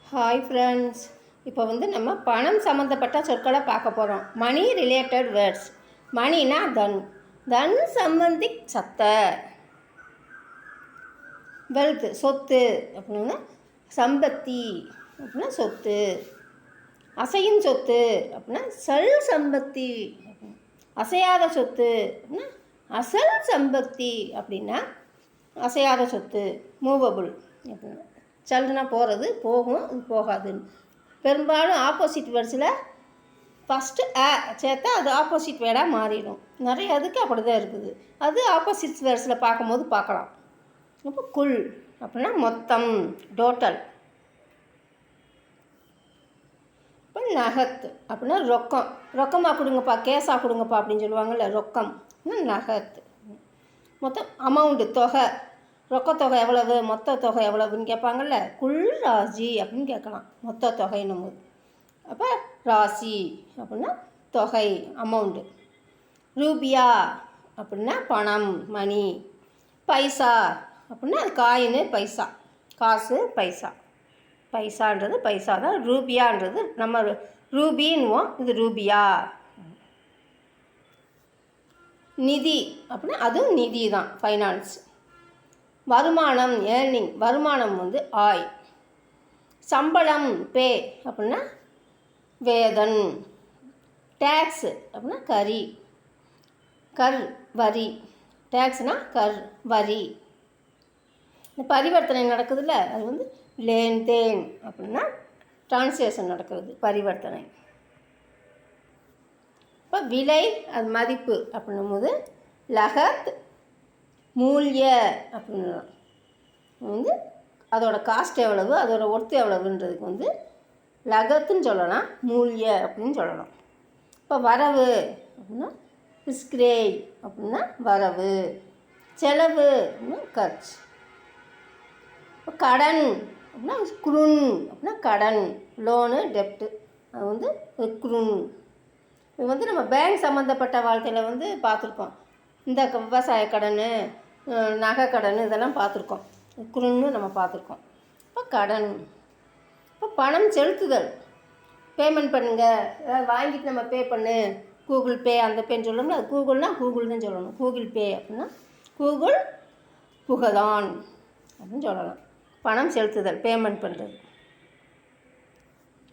Hi friends, இப்போ நம்ம பணம் சம்மந்தப்பட்ட சொற்களை பார்க்க போகிறோம். Money related words. மணினா தன், தன் சம்பந்தி சத்த. வெல்த் சொத்து அப்படின்னா சம்பத்தி அப்படின்னா சொத்து. அசையும் சொத்து அப்படின்னா சல் சம்பத்தி. அசையாத சொத்து அப்படின்னா அசல் சம்பத்தி அப்படின்னா அசையாத சொத்து. மூவபுள் அப்படின்னா சல்லுனா போகிறது, போகும், போகாதுன்னு. பெரும்பாலும் ஆப்போசிட் வேர்ட்ஸில் ஃபஸ்ட்டு சேர்த்தா அது ஆப்போசிட் வேர்டாக மாறிடும். நிறைய அதுக்கு அப்படி தான் இருக்குது. அது ஆப்போசிட் வேர்ட்ஸில் பார்க்கும்போது பார்க்கலாம். இப்போ குல் அப்படின்னா மொத்தம், டோட்டல். இப்போ நகத் அப்படின்னா ரொக்கம். ரொக்கமாக கொடுங்கப்பா, கேஸாக கொடுங்கப்பா அப்படின்னு சொல்லுவாங்கள்ல, ரொக்கம் நகத். மொத்தம் அமௌண்ட்டு, தொகை. ரொக்கத்தொகை எவ்வளவு, மொத்த தொகை எவ்வளவுன்னு கேட்பாங்கள்ல, குல் ராசி அப்படின்னு கேட்கலாம். மொத்த தொகைன்னும் போது அப்போ ராசி அப்படின்னா தொகை, அமௌண்ட்டு. ரூபியா அப்படின்னா பணம், மணி. பைசா அப்படின்னா அது காயின்னு, பைசா காசு, பைசா. பைசான்றது பைசா தான். ரூபியான்றது நம்ம ரூபின்னுவோம், இது ரூபியா. நிதி அப்படின்னா அதுவும் நிதி தான், ஃபைனான்ஸ். வருமானம், ஏர்னிங். வருமானம் ஆய். சம்பளம், பே அப்படின்னா வேதன். டேக்ஸு அப்படின்னா கரி, கர், வரி. டேக்ஸ்னால் கர், வரி. இந்த பரிவர்த்தனை நடக்குதுல்ல, அது லேன் தேன் அப்படின்னா டிரான்ஸ்லேஷன் நடக்கிறது, பரிவர்த்தனை. இப்போ விலை, அது மதிப்பு அப்படின்னும் போது லகத் மூல்ய அப்படின்னு அதோட காஸ்ட் எவ்வளவு, அதோட ஒர்த்து எவ்வளவுன்றதுக்கு லகத்துன்னு சொல்லலாம், மூல்ய அப்படின்னு சொல்லலாம். இப்போ வரவு அப்படின்னா ஸ்கிரே அப்படின்னா வரவு. செலவு அப்படின்னா கர்ச். இப்போ கடன் அப்படின்னா குருன் அப்படின்னா கடன், லோனு, டெப்ட்டு. அது குருன். இது நம்ம பேங்க் சம்மந்தப்பட்ட வாழ்க்கையில் பார்த்துருக்கோம். இந்த விவசாய கடன், நகை கடன் இதெல்லாம் பார்த்துருக்கோம். குருன்னு நம்ம பார்த்துருக்கோம். இப்போ கடன். இப்போ பணம் செலுத்துதல், பேமெண்ட் பண்ணுங்கள், ஏதாவது வாங்கிட்டு நம்ம பே பண்ணு, கூகுள் பே அந்த பேன்னு சொல்லணும்னா அது கூகுள்னால் கூகுள் தான் சொல்லணும். கூகுள் பே அப்படின்னா கூகுள் புகழான் அப்படின்னு சொல்லலாம். பணம் செலுத்துதல், பேமெண்ட் பண்ணுறது.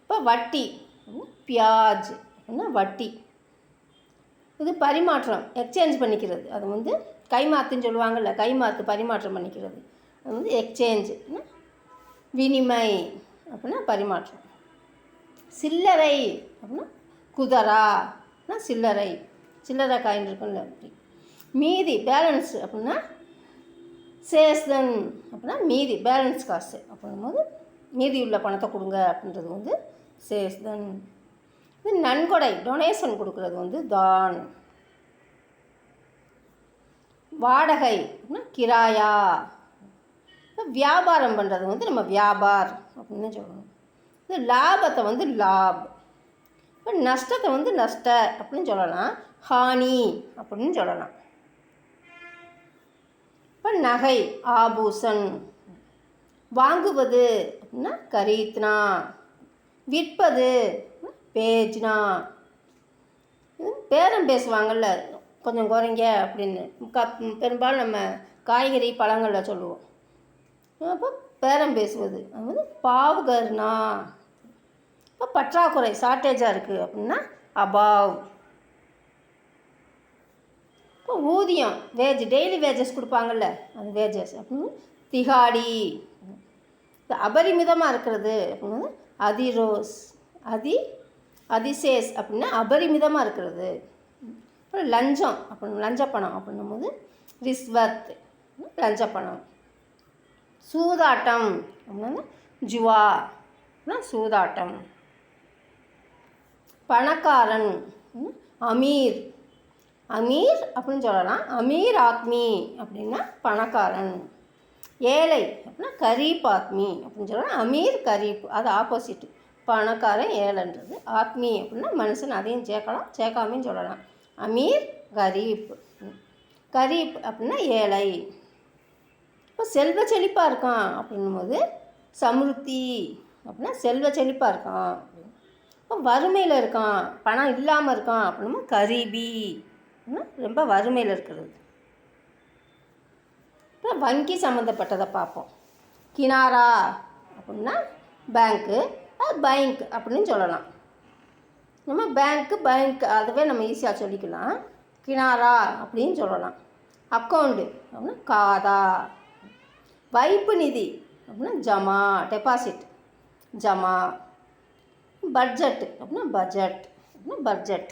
இப்போ வட்டி, பியாஜ் அப்படின்னா வட்டி. இது பரிமாற்றம், எக்ஸ்சேஞ்ச் பண்ணிக்கிறது. அது கைமாத்துன்னு சொல்லுவாங்கள்ல, கைமாத்து, பரிமாற்றம் பண்ணிக்கிறது. அது எக்ஸ்சேஞ்சு, வினிமை அப்படின்னா பரிமாற்றம். சில்லறை அப்படின்னா குதரா சில்லறை, சில்லறை காயின் இருக்குல்ல அப்படி. மீதி, பேலன்ஸ் அப்படின்னா சேஸ்தன் அப்படின்னா மீதி, பேலன்ஸ் காசு அப்படின்னும் போது மீதி உள்ள பணத்தை கொடுங்க அப்படின்றது சேஸ்தன். இது நன்கொடை, டொனேஷன் கொடுக்குறது தான். வாடகை அப்படின்னா கிராயா. வியாபாரம் பண்ணுறது நம்ம வியாபார் அப்படின்னு சொல்லணும். இது லாபத்தை லாப். இப்போ நஷ்டத்தை நஷ்ட அப்படின்னு சொல்லலாம், ஹானி அப்படின்னு சொல்லலாம். இப்போ நகை, ஆபூஷன். வாங்குவது அப்படின்னா கரீத்னா. விற்பது பேஜ்னா. பேரம் பேசுவாங்கள்ல, கொஞ்சம் குறைங்க அப்படின்னு. பெரும்பாலும் நம்ம காய்கறி, பழங்களில் சொல்லுவோம். அப்போ பேரம் பேசுவது பாவுகர்னா. இப்போ பற்றாக்குறை, ஷார்ட்டேஜாக இருக்குது அப்படின்னா அபாவ். இப்போ ஊதியம், வேஜ், டெய்லி வேஜஸ் கொடுப்பாங்கள்ல, அது வேஜஸ் அப்படின்னு திகாடி. அபரிமிதமாக இருக்கிறது அப்படின்னு அதிரோஸ். அதிசேஸ் அப்படின்னா அபரிமிதமாக இருக்கிறது. அப்புறம் லஞ்சம் அப்படின்னு, லஞ்சப்பணம் அப்படின்னும் போது ரிஸ்வத், லஞ்சப்பணம். சூதாட்டம் அப்படின்னா ஜுவா அப்படின்னா சூதாட்டம். பணக்காரன், அமீர். அமீர் அப்படின்னு சொல்லலாம், அமீர் ஆத்மி அப்படின்னா பணக்காரன். ஏழை அப்படின்னா கரீப் ஆத்மி அப்படின்னு சொல்லலாம். அமீர், கரீப் அது ஆப்போசிட்டு. பணக்காரன், ஏழைன்றது. ஆத்மி அப்படின்னா மனுஷன், அதையும் சேர்க்கலாம், சேர்க்காமையும் சொல்லலாம். அமீர், கரீப். கரீப் அப்படின்னா ஏழை. இப்போ செல்வ செழிப்பாக இருக்கான் அப்படின்னும் போது சம்ருத்தி அப்படின்னா செல்வ செழிப்பாக இருக்கான். இப்போ வறுமையில் இருக்கான், பணம் இல்லாமல் இருக்கான் அப்படின்னா கரீபி, ரொம்ப வறுமையில் இருக்கிறது. இப்போ வங்கி சம்மந்தப்பட்டதை பார்ப்போம். கினாரா அப்படின்னா பேங்க்கு, பைங்க் அப்படின்னு சொல்லலாம். நம்ம பேங்க் அதுவே நம்ம ஈஸியாக சொல்லிக்கலாம். கினாரா அப்படின்னு சொல்லலாம். அக்கௌண்ட்டு அப்படின்னா காதா. வைப்பு நிதி அப்படின்னா ஜமா, டெபாசிட், ஜமா. பட்ஜெட் அப்படின்னா பட்ஜெட் அப்படின்னா பட்ஜெட்.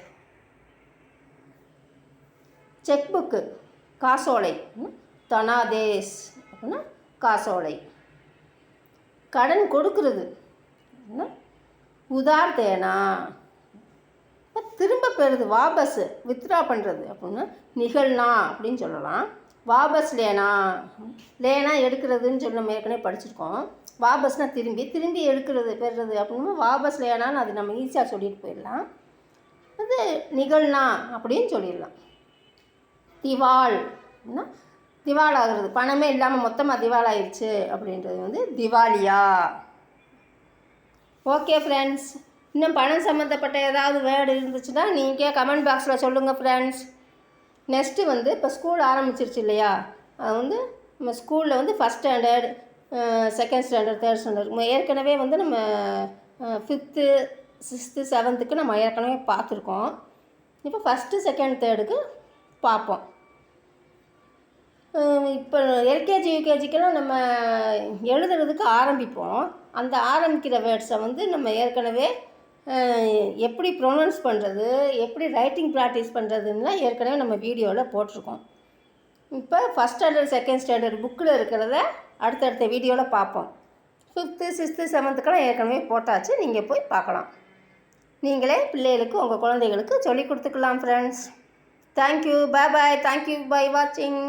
செக் புக்கு காசோலை, தனாதேஸ் அப்படின்னா காசோலை. கடன் கொடுக்கறது அப்படின்னா உதார் தேனா. திரும்ப பெறுது, வாபஸ், வித்ட்ரா பண்ணுறது அப்படின்னா நிகழ்னா அப்படின்னு சொல்லலாம். வாபஸ் லேனா, லேனா எடுக்கிறதுன்னு சொல்லி நம்ம ஏற்கனவே படிச்சிருக்கோம். வாபஸ்னால் திரும்பி எடுக்கிறது, பெறுறது அப்படின்னா வாபஸ் லேனான்னு அது நம்ம ஈஸியாக சொல்லிட்டு போயிடலாம். அது நிகழ்னா அப்படின்னு சொல்லிடலாம். திவால் அப்படின்னா திவால் ஆகுறது, பணமே இல்லாமல் மொத்தமாக திவால் ஆயிடுச்சு அப்படின்றது வந்து திவாலியா. ஓகே ஃப்ரெண்ட்ஸ், இன்னும் பணம் சம்மந்தப்பட்ட ஏதாவது வேர்டு இருந்துச்சுன்னா நீங்கள் கமெண்ட் பாக்ஸில் சொல்லுங்கள் ஃப்ரெண்ட்ஸ். நெக்ஸ்ட்டு வந்து இப்போ ஸ்கூல் ஆரம்பிச்சிருச்சு இல்லையா, அது வந்து நம்ம ஸ்கூலில் வந்து first standard, second standard, third standard ஏற்கனவே வந்து நம்ம 5th 6th 7th நம்ம ஏற்கனவே பார்த்துருக்கோம். இப்போ ஃபஸ்ட்டு செகண்ட் தேர்டுக்கு பார்ப்போம். இப்போ எல்கேஜி யூகேஜிக்கெல்லாம் நம்ம எழுதுறதுக்கு ஆரம்பிப்போம். அந்த ஆரம்பிக்கிற வேர்ட்ஸை வந்து நம்ம ஏற்கனவே எப்படி ப்ரொனவுன்ஸ் பண்ணுறது, எப்படி ரைட்டிங் ப்ராக்டிஸ் பண்ணுறதுன்னா ஏற்கனவே நம்ம வீடியோவில் போட்டிருக்கோம். இப்போ ஃபஸ்ட் ஸ்டாண்டர்ட் செகண்ட் ஸ்டாண்டர்ட் புக்கில் இருக்கிறத அடுத்தடுத்த வீடியோவில் பார்ப்போம். 5th 6th 7th ஏற்கனவே போட்டாச்சு, நீங்கள் போய் பார்க்கலாம். நீங்களே பிள்ளைகளுக்கு உங்கள் குழந்தைகளுக்கு சொல்லிக் கொடுத்துக்கலாம் friends. Thank you, bye bye, thank you, bye வாட்சிங்.